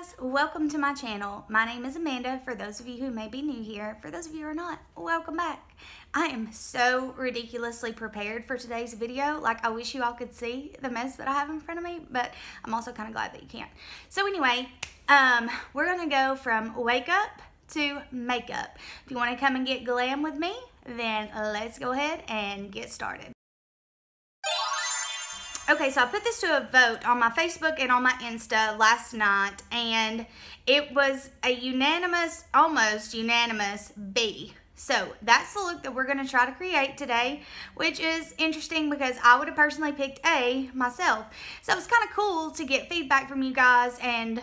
guys, welcome to my channel. My name is Amanda, for those of you who may be new here. For those of you who are not, welcome back. I am so ridiculously prepared for today's video. Like, I wish you all could see the mess that I have in front of me, but I'm also kind of glad that you can't. So anyway, we're gonna go from wake up to makeup. If you want to come and get glam with me, then let's go ahead and get started. Okay, so I put this to a vote on my Facebook and on my Insta last night, and it was a unanimous, almost unanimous B. So that's the look that we're going to try to create today, which is interesting because I would have personally picked A myself. So it's kind of cool to get feedback from you guys and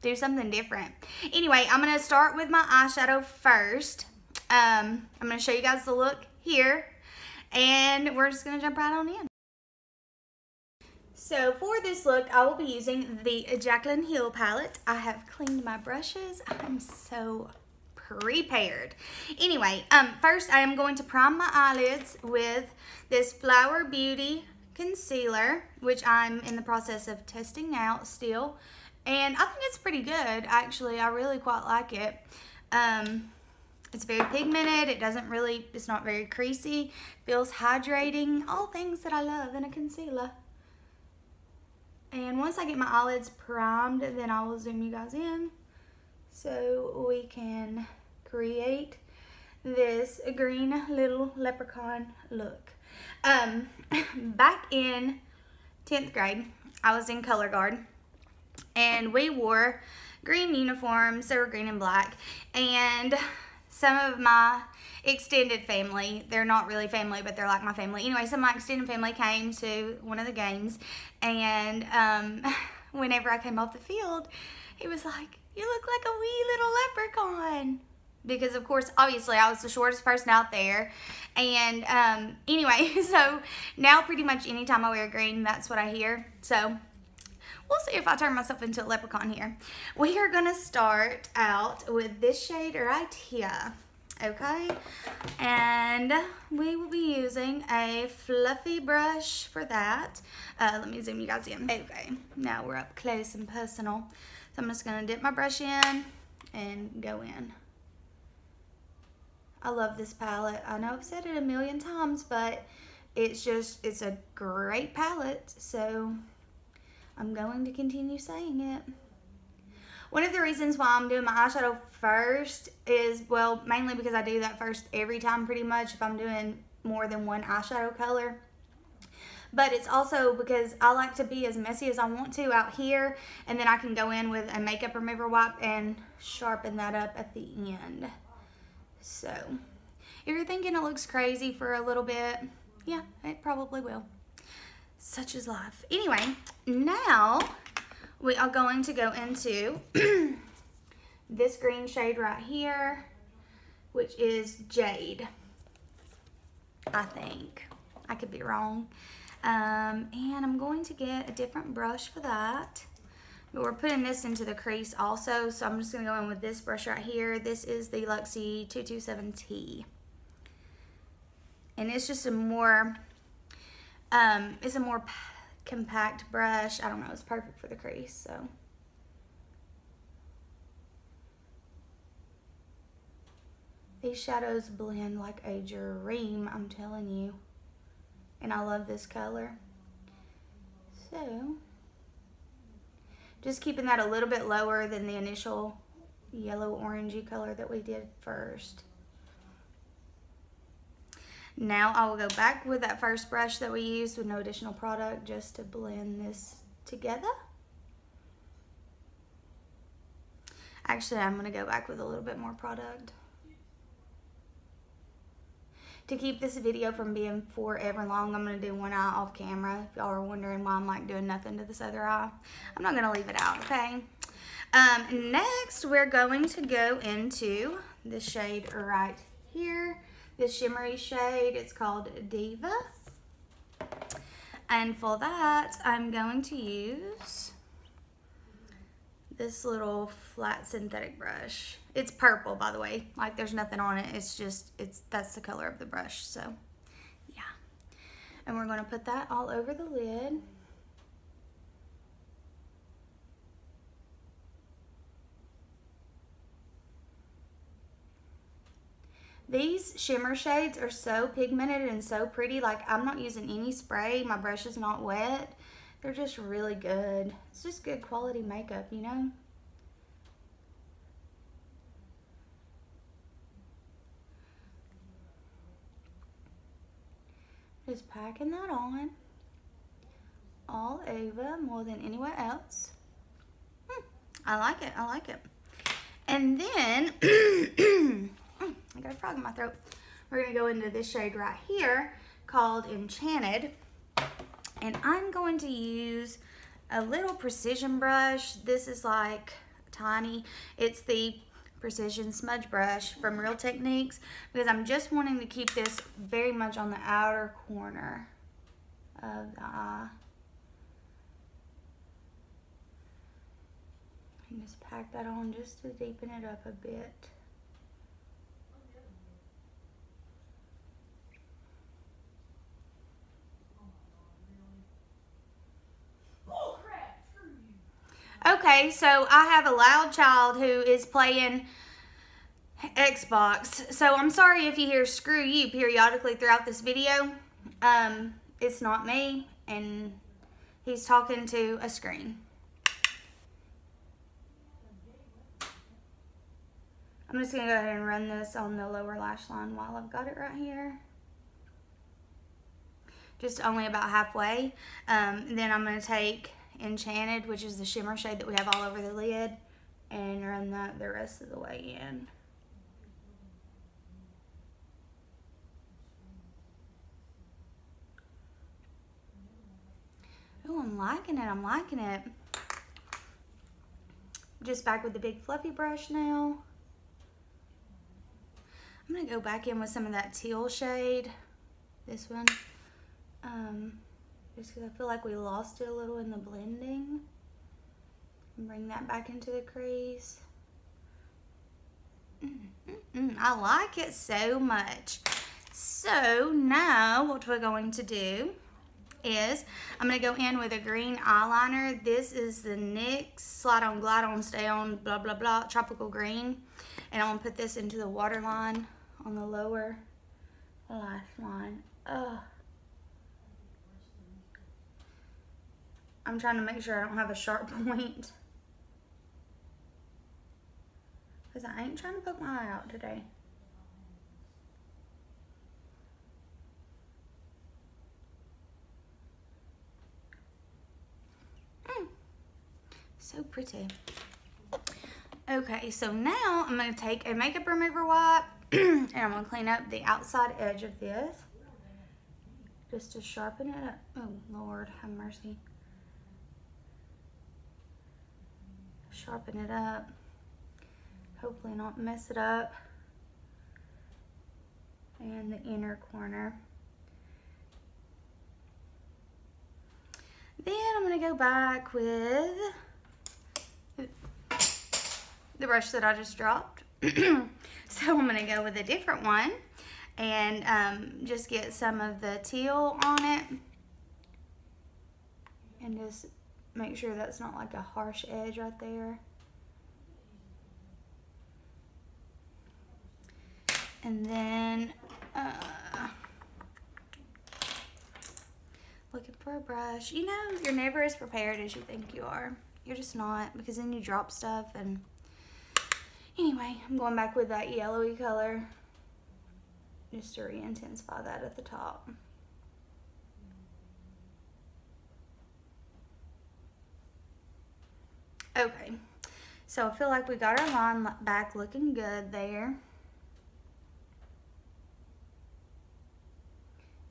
do something different. Anyway, I'm going to start with my eyeshadow first. I'm going to show you guys the look here, and we're just going to jump right on in. So for this look, I will be using the Jaclyn Hill palette. I have cleaned my brushes. I'm so prepared. Anyway, first I am going to prime my eyelids with this Flower Beauty concealer, which I'm in the process of testing out still. And I think it's pretty good, actually. I really quite like it. It's very pigmented. It's not very creasy. Feels hydrating. All things that I love in a concealer. And once I get my eyelids primed, then I will zoom you guys in so we can create this green little leprechaun look. Back in 10th grade, I was in color guard, and we wore green uniforms. They were green and black, and some of my extended family, they're not really family, but they're like my family. Anyway, some of my extended family came to one of the games, and whenever I came off the field, he was like, "You look like a wee little leprechaun." Because, of course, obviously, I was the shortest person out there. And anyway, so now pretty much anytime I wear green, that's what I hear. So we'll see if I turn myself into a leprechaun here. We are going to start out with this shade right here. Okay, and we will be using a fluffy brush for that. Let me zoom you guys in. Okay, now we're up close and personal. So I'm just gonna dip my brush in and go in. I love this palette. I know I've said it a million times, but it's a great palette, so I'm going to continue saying it. One of the reasons why I'm doing my eyeshadow first is, well, mainly because I do that first every time pretty much if I'm doing more than one eyeshadow color. But it's also because I like to be as messy as I want to out here, and then I can go in with a makeup remover wipe and sharpen that up at the end. So, if you're thinking it looks crazy for a little bit, yeah, it probably will. Such is life. Anyway, now we are going to go into this green shade right here, which is Jade, I think. I could be wrong. And I'm going to get a different brush for that. But we're putting this into the crease also, so I'm just going to go in with this brush right here. This is the Luxie 227T. And it's just a more, compact brush. I don't know, it's perfect for the crease. So these shadows blend like a dream, I'm telling you, and I love this color. So just keeping that a little bit lower than the initial yellow orangey color that we did first. Now I will go back with that first brush that we used with no additional product just to blend this together. Actually, I'm going to go back with a little bit more product. To keep this video from being forever long, I'm going to do one eye off camera. If y'all are wondering why I'm like doing nothing to this other eye, I'm not going to leave it out, okay? Next, we're going to go into this shade right here. This shimmery shade, it's called Diva. And for that, I'm going to use this little flat synthetic brush. It's purple, by the way. Like, there's nothing on it. That's the color of the brush, so yeah. And we're gonna put that all over the lid. These shimmer shades are so pigmented and so pretty. Like, I'm not using any spray. My brush is not wet. They're just really good. It's just good quality makeup, you know? Just packing that on all over more than anywhere else. I like it. I like it. And then, I got a frog in my throat. We're going to go into this shade right here called Enchanted. And I'm going to use a little precision brush. This is like tiny. It's the Precision Smudge Brush from Real Techniques, because I'm just wanting to keep this very much on the outer corner of the eye. And just pack that on just to deepen it up a bit. Okay, so I have a loud child who is playing Xbox. So I'm sorry if you hear "screw you" periodically throughout this video. It's not me, and he's talking to a screen. I'm just going to go ahead and run this on the lower lash line while I've got it right here. Just only about halfway. Then I'm going to take Enchanted, which is the shimmer shade that we have all over the lid, and run that the rest of the way in. Oh, I'm liking it. I'm liking it. Just back with the big fluffy brush now. I'm going to go back in with some of that teal shade. This one. Just because I feel like we lost it a little in the blending. And bring that back into the crease. I like it so much. So now what we're going to do is I'm going to go in with a green eyeliner. This is the NYX Slide On, Glide On, Stay On, blah, blah, blah, Tropical Green. And I'm going to put this into the waterline on the lower lash line. Ugh. I'm trying to make sure I don't have a sharp point, because I ain't trying to poke my eye out today. So pretty. Okay, so now I'm going to take a makeup remover wipe and I'm going to clean up the outside edge of this just to sharpen it up. Oh, Lord, have mercy. Sharpen it up. Hopefully not mess it up. And the inner corner. Then I'm going to go back with the brush that I just dropped. So I'm going to go with a different one and just get some of the teal on it. And just make sure that's not like a harsh edge right there. And then looking for a brush. You know, you're never as prepared as you think you are. You're just not, because then you drop stuff. And anyway, I'm going back with that yellowy color just to re-intensify that at the top. Okay, so I feel like we got our line back looking good there.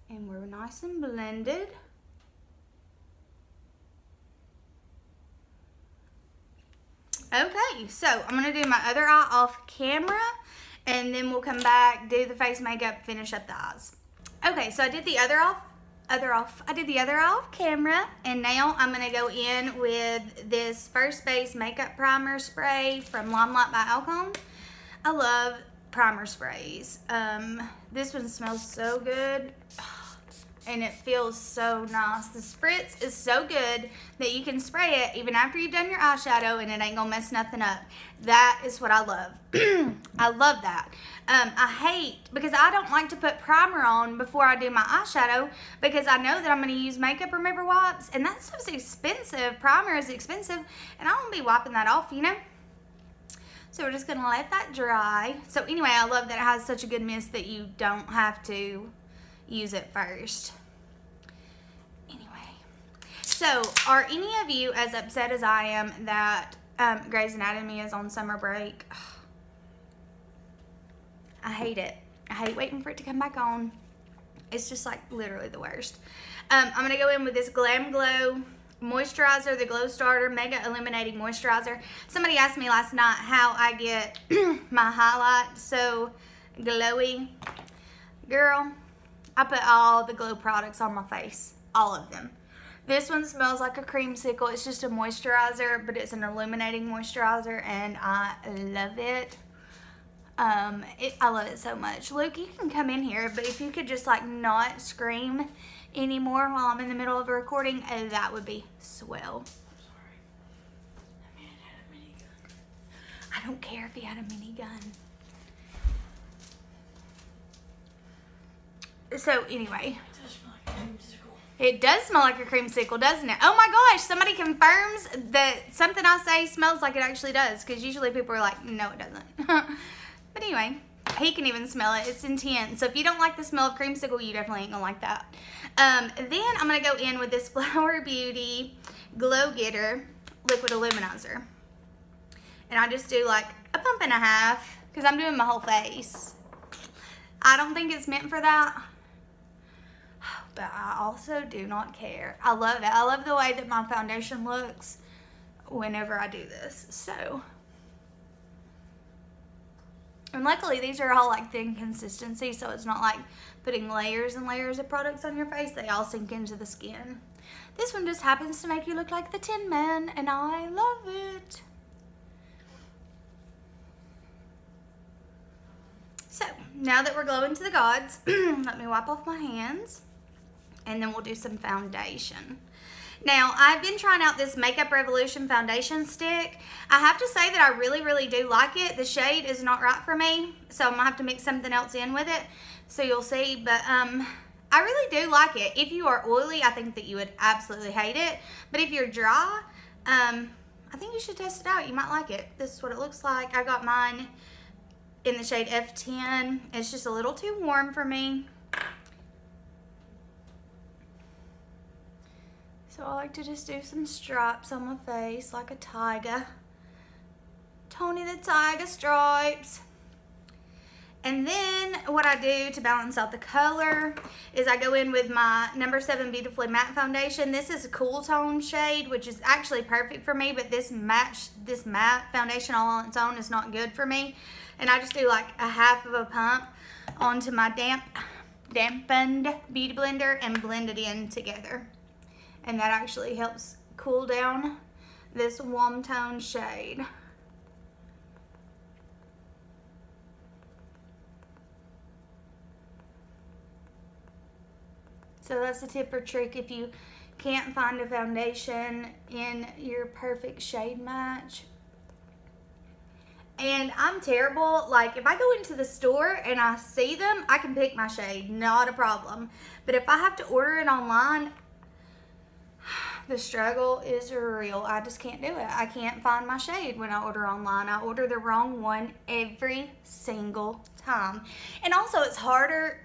And we're nice and blended. Okay, so I'm going to do my other eye off camera, and then we'll come back, do the face makeup, finish up the eyes. Okay, so I did the other eye off camera, and now I'm going to go in with this First Base Makeup Primer Spray from Limelight by Alcone. I love primer sprays. This one smells so good, and it feels so nice. The spritz is so good that you can spray it even after you've done your eyeshadow and it ain't gonna mess nothing up. That is what I love. I love that. I hate, because I don't like to put primer on before I do my eyeshadow, because I know that I'm gonna use makeup remover wipes, and that stuff's expensive. Primer is expensive, and I won't be wiping that off, you know? So we're just gonna let that dry. So anyway, I love that it has such a good mist that you don't have to use it first. Anyway, so are any of you as upset as I am that Grey's Anatomy is on summer break? I hate it. I hate waiting for it to come back on. It's just like literally the worst. I'm gonna go in with this Glam Glow moisturizer, the Glow Starter Mega Illuminating Moisturizer. Somebody asked me last night how I get my highlight so glowy. Girl, I put all the Glow products on my face, all of them. This one smells like a creamsicle. It's just a moisturizer, but it's an illuminating moisturizer, and I love it. I love it so much. Luke, you can come in here, but if you could just like not scream anymore while I'm in the middle of a recording, that would be swell. Sorry. That man had a minigun. I don't care if he had a minigun. So anyway. It does smell like a creamsicle, doesn't it? Oh my gosh, somebody confirms that something I say smells like it actually does, because usually people are like, no, it doesn't. But anyway, he can even smell it. It's intense. So if you don't like the smell of creamsicle, you definitely ain't gonna like that. Then I'm gonna go in with this Flower Beauty Glow Getter Liquid Illuminizer. And I just do like a pump and a half, because I'm doing my whole face. I don't think it's meant for that, but I also do not care. I love it. I love the way that my foundation looks whenever I do this. So, and luckily these are all like thin consistency, so it's not like putting layers and layers of products on your face. They all sink into the skin. This one just happens to make you look like the Tin Man, and I love it. So, now that we're glowing to the gods, let me wipe off my hands, and then we'll do some foundation. Now, I've been trying out this Makeup Revolution foundation stick. I have to say that I really, really do like it. The shade is not right for me, so I'm gonna have to mix something else in with it, so you'll see. But I really do like it. If you are oily, I think that you would absolutely hate it. But if you're dry, I think you should test it out. You might like it. This is what it looks like. I got mine in the shade F10. It's just a little too warm for me. So I like to just do some stripes on my face like a tiger. Tony the Tiger stripes. And then what I do to balance out the color is I go in with my number 7 Beautifully Matte Foundation. This is a cool tone shade, which is actually perfect for me, but this matte foundation all on its own is not good for me. And I just do like a half of a pump onto my dampened beauty blender and blend it in together. And that actually helps cool down this warm tone shade. So that's a tip or trick if you can't find a foundation in your perfect shade match. And I'm terrible, like if I go into the store and I see them, I can pick my shade, not a problem. But if I have to order it online, the struggle is real. I just can't do it. I can't find my shade when I order online. I order the wrong one every single time. And also it's harder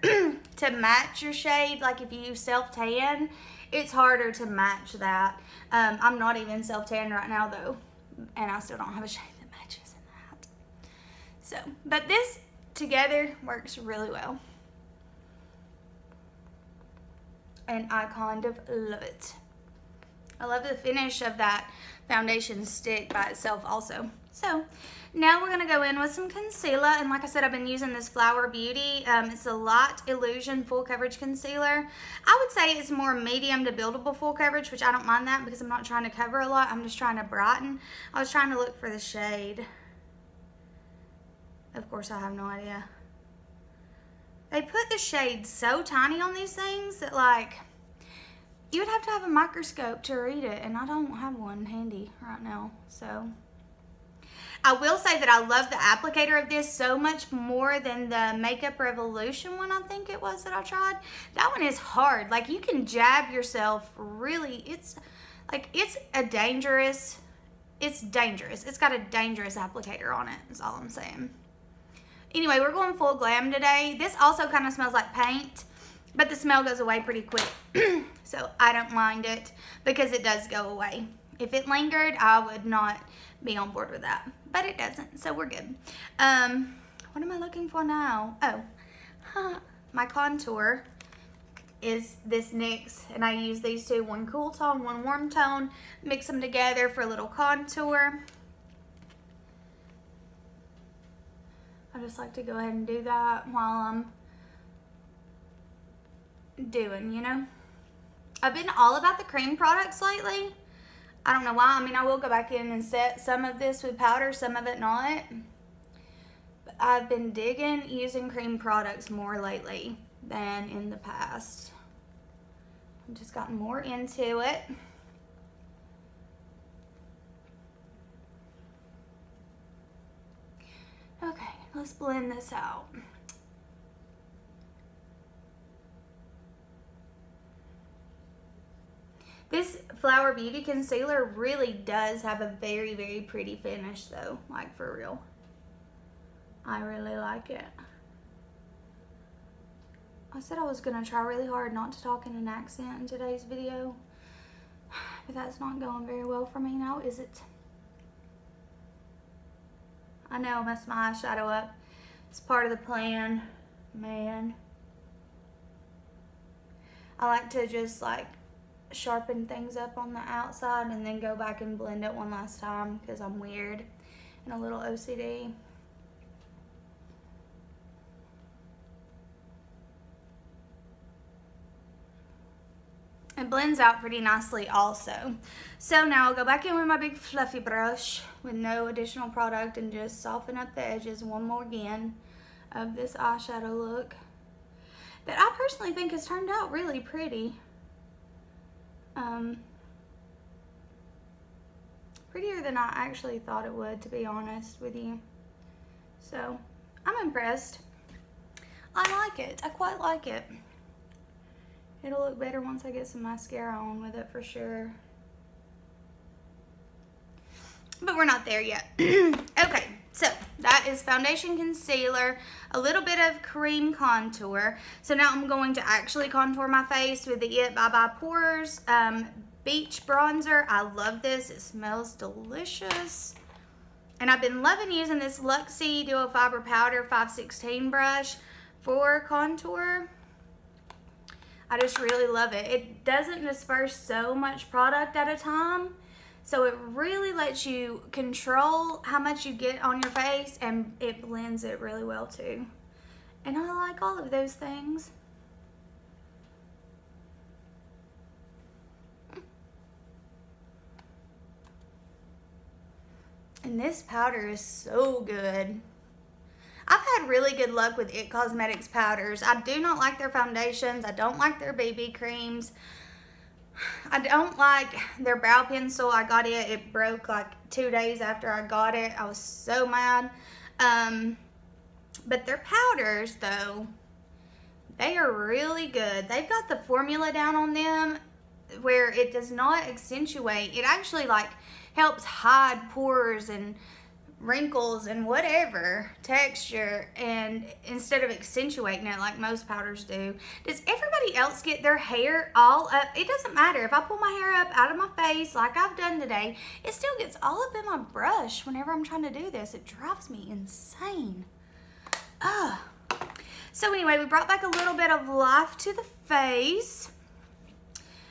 to match your shade. Like if you use self-tan, it's harder to match that. I'm not even self-tan right now though, and I still don't have a shade that matches in that. So, but this together works really well. And I kind of love it. I love the finish of that foundation stick by itself also. So now we're gonna go in with some concealer, and like I said, I've been using this Flower Beauty. It's a Light Illusion Full Coverage Concealer. I would say it's more medium to buildable full coverage, which I don't mind that because I'm not trying to cover a lot. I'm just trying to brighten. I was trying to look for the shade. Of course, I have no idea. they put the shades so tiny on these things that like you would have to have a microscope to read it, and I don't have one handy right now. So I will say that I love the applicator of this so much more than the Makeup Revolution one, I think it was, that I tried. That one is hard. Like, you can jab yourself really. It's like, it's dangerous. It's got a dangerous applicator on it, is all I'm saying. Anyway, we're going full glam today. This also kind of smells like paint, but the smell goes away pretty quick. So I don't mind it because it does go away. If it lingered, I would not be on board with that, but it doesn't, so we're good. What am I looking for now? Oh, my contour is this NYX, and I use these two, one cool tone, one warm tone, mix them together for a little contour. I just like to go ahead and do that while I'm doing, you know. I've been all about the cream products lately. I don't know why. I mean, I will go back in and set some of this with powder, some of it not. But I've been digging using cream products more lately than in the past. I've just gotten more into it. Okay, let's blend this out. This Flower Beauty concealer really does have a very, very pretty finish though, like for real. I really like it. I said I was gonna try really hard not to talk in an accent in today's video, but that's not going very well for me now, is it? I know I messed my eyeshadow up. It's part of the plan, man. I like to just like sharpen things up on the outside and then go back and blend it one last time because I'm weird and a little OCD. It blends out pretty nicely also. So now I'll go back in with my big fluffy brush with no additional product and just soften up the edges one more again of this eyeshadow look that I personally think has turned out really pretty. Prettier than I actually thought it would, to be honest with you. So I'm impressed. I like it. I quite like it. It'll look better once I get some mascara on with it for sure. But we're not there yet. Okay, so that is foundation, concealer, a little bit of cream contour. So now I'm going to actually contour my face with the It Bye Bye Pores Beach Bronzer. I love this. It smells delicious. And I've been loving using this Luxie Duo Fiber Powder 516 brush for contour. I just really love it. It doesn't disperse so much product at a time, so it really lets you control how much you get on your face, and it blends it really well too. And I like all of those things. And this powder is so good. I've had really good luck with It Cosmetics powders. I do not like their foundations. I don't like their BB creams. I don't like their brow pencil. I got it. It broke like 2 days after I got it. I was so mad. But their powders, though, they are really good. They've got the formula down on them where it does not accentuate. It actually like helps hide pores and wrinkles and whatever texture, and instead of accentuating it like most powders do. Does everybody else get their hair all up? It doesn't matter if I pull my hair up out of my face like I've done today, it still gets all up in my brush whenever I'm trying to do this. It drives me insane. So anyway, we brought back a little bit of life to the face.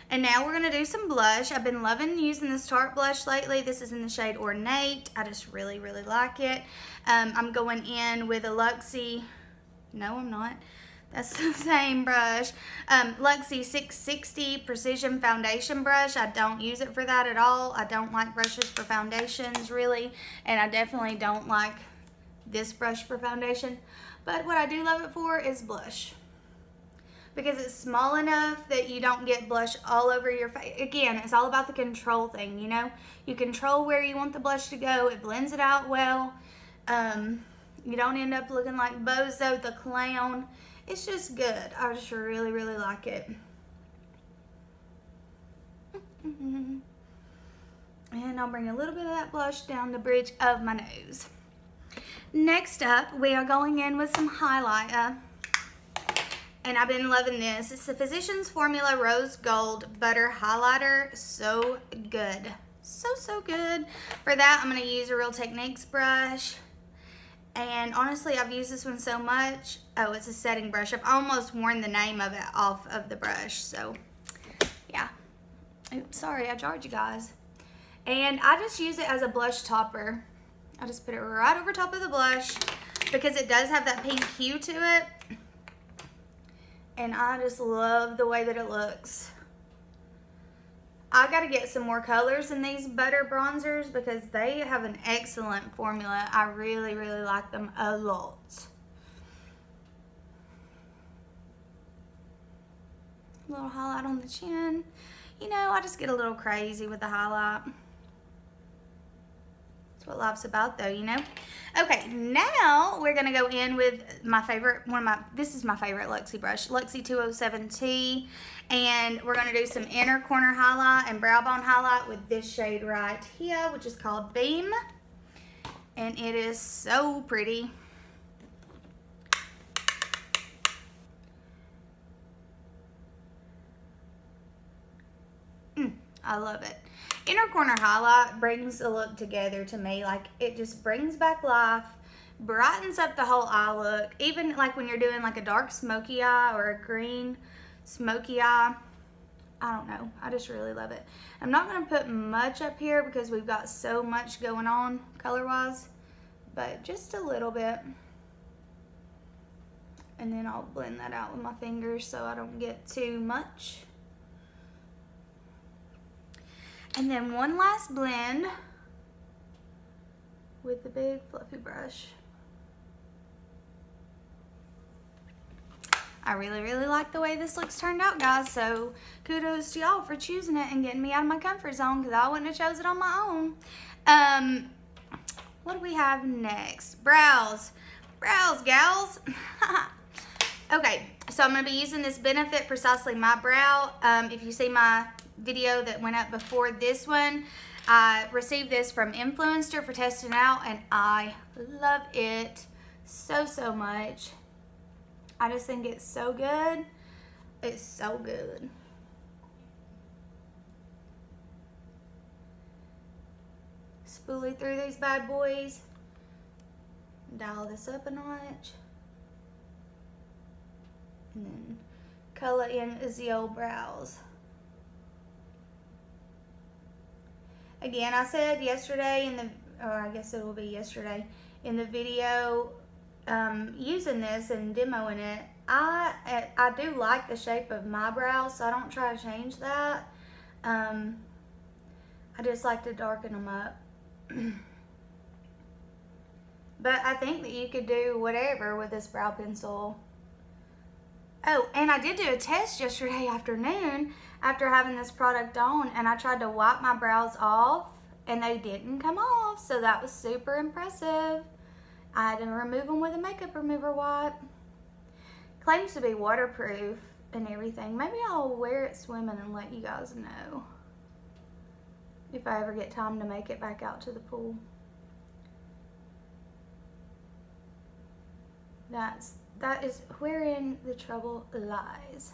And now we're going to do some blush. I've been loving using this Tarte blush lately. This is in the shade Ornate. I just really, really like it. I'm going in with a Luxie. No, I'm not. That's the same brush. Luxie 660 Precision Foundation Brush. I don't use it for that at all. I don't like brushes for foundations, really. And I definitely don't like this brush for foundation. But what I do love it for is blush. Because it's small enough that you don't get blush all over your face. Again, it's all about the control thing, you know? You control where you want the blush to go. It blends it out well. You don't end up looking like Bozo the Clown. It's just good. I just really, really like it. And I'll bring a little bit of that blush down the bridge of my nose. Next up, we are going in with some highlighter. And I've been loving this. It's the Physicians Formula Rose Gold Butter Highlighter. So good. So good. For that, I'm going to use a Real Techniques brush. And honestly, I've used this one so much. Oh, it's a setting brush. I've almost worn the name of it off of the brush. So, yeah. Oops, sorry, I jarred you guys. And I just use it as a blush topper. I just put it right over top of the blush because it does have that pink hue to it. And I just love the way that it looks. I gotta get some more colors in these butter bronzers because they have an excellent formula. I really, really like them a lot. A little highlight on the chin. You know, I just get a little crazy with the highlight. That's what life's about though, you know? Okay, now we're gonna go in with my favorite, this is my favorite Luxie brush, Luxie 207T. And we're gonna do some inner corner highlight and brow bone highlight with this shade right here, which is called Beam. And it is so pretty. I love it. Inner corner highlight brings a look together to me. Like, it just brings back life, brightens up the whole eye look. Even like when you're doing like a dark smoky eye or a green smoky eye. I don't know. I just really love it. I'm not going to put much up here because we've got so much going on color-wise, but just a little bit. And then I'll blend that out with my fingers so I don't get too much. And then one last blend with the big fluffy brush. I really, really like the way this looks turned out, guys. So kudos to y'all for choosing it and getting me out of my comfort zone because I wouldn't have chose it on my own. What do we have next? Brows. Brows, gals. Okay, so I'm going to be using this Benefit Precisely My Brow. If you see my video that went up before this one, I received this from Influencer for testing out, and I love it so much. I just think it's so good. It's so good. Spoolie through these bad boys. Dial this up a notch. And then color in the old brows. Again, I said yesterday in the, or I guess it will be yesterday, in the video using this and demoing it, I do like the shape of my brows, so I don't try to change that. I just like to darken them up. But I think that you could do whatever with this brow pencil. Oh, and I did do a test yesterday afternoon after having this product on, and I tried to wipe my brows off and they didn't come off, so that was super impressive. I had to remove them with a makeup remover wipe. Claims to be waterproof and everything. Maybe I'll wear it swimming and let you guys know if I ever get time to make it back out to the pool. That is wherein the trouble lies.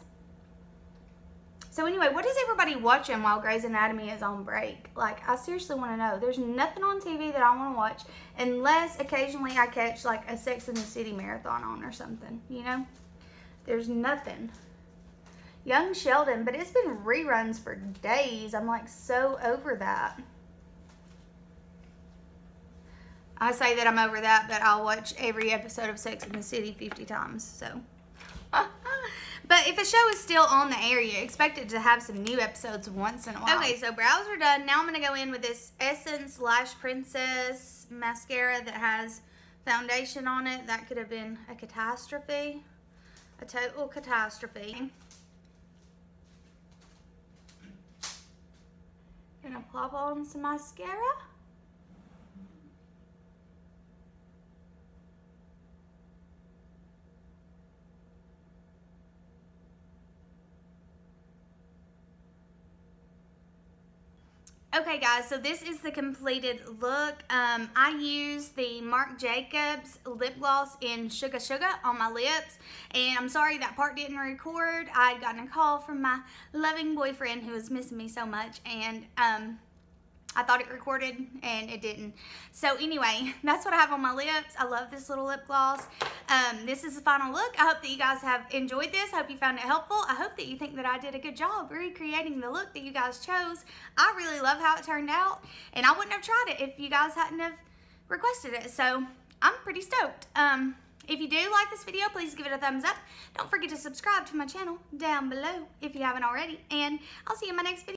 So anyway, what is everybody watching while Grey's Anatomy is on break? Like, I seriously want to know. There's nothing on TV that I want to watch unless occasionally I catch like a Sex and the City marathon on or something, you know? There's nothing. Young Sheldon, but it's been reruns for days. I'm like so over that. I say that I'm over that, but I'll watch every episode of Sex and the City 50 times, so. But if a show is still on the air, you expect it to have some new episodes once in a while. Okay, so brows are done. Now I'm going to go in with this Essence Lash Princess mascara that has foundation on it, that could have been a catastrophe. A total catastrophe. Gonna plop on some mascara. Okay guys, so this is the completed look. I used the Marc Jacobs lip gloss in Sugar Sugar on my lips, and I'm sorry that part didn't record. I had gotten a call from my loving boyfriend who was missing me so much, and I thought it recorded and it didn't. So anyway, that's what I have on my lips. I love this little lip gloss. This is the final look. I hope that you guys have enjoyed this. I hope you found it helpful. I hope that you think that I did a good job recreating the look that you guys chose. I really love how it turned out, and I wouldn't have tried it if you guys hadn't have requested it. So I'm pretty stoked. If you do like this video, please give it a thumbs up. Don't forget to subscribe to my channel down below if you haven't already, and I'll see you in my next video.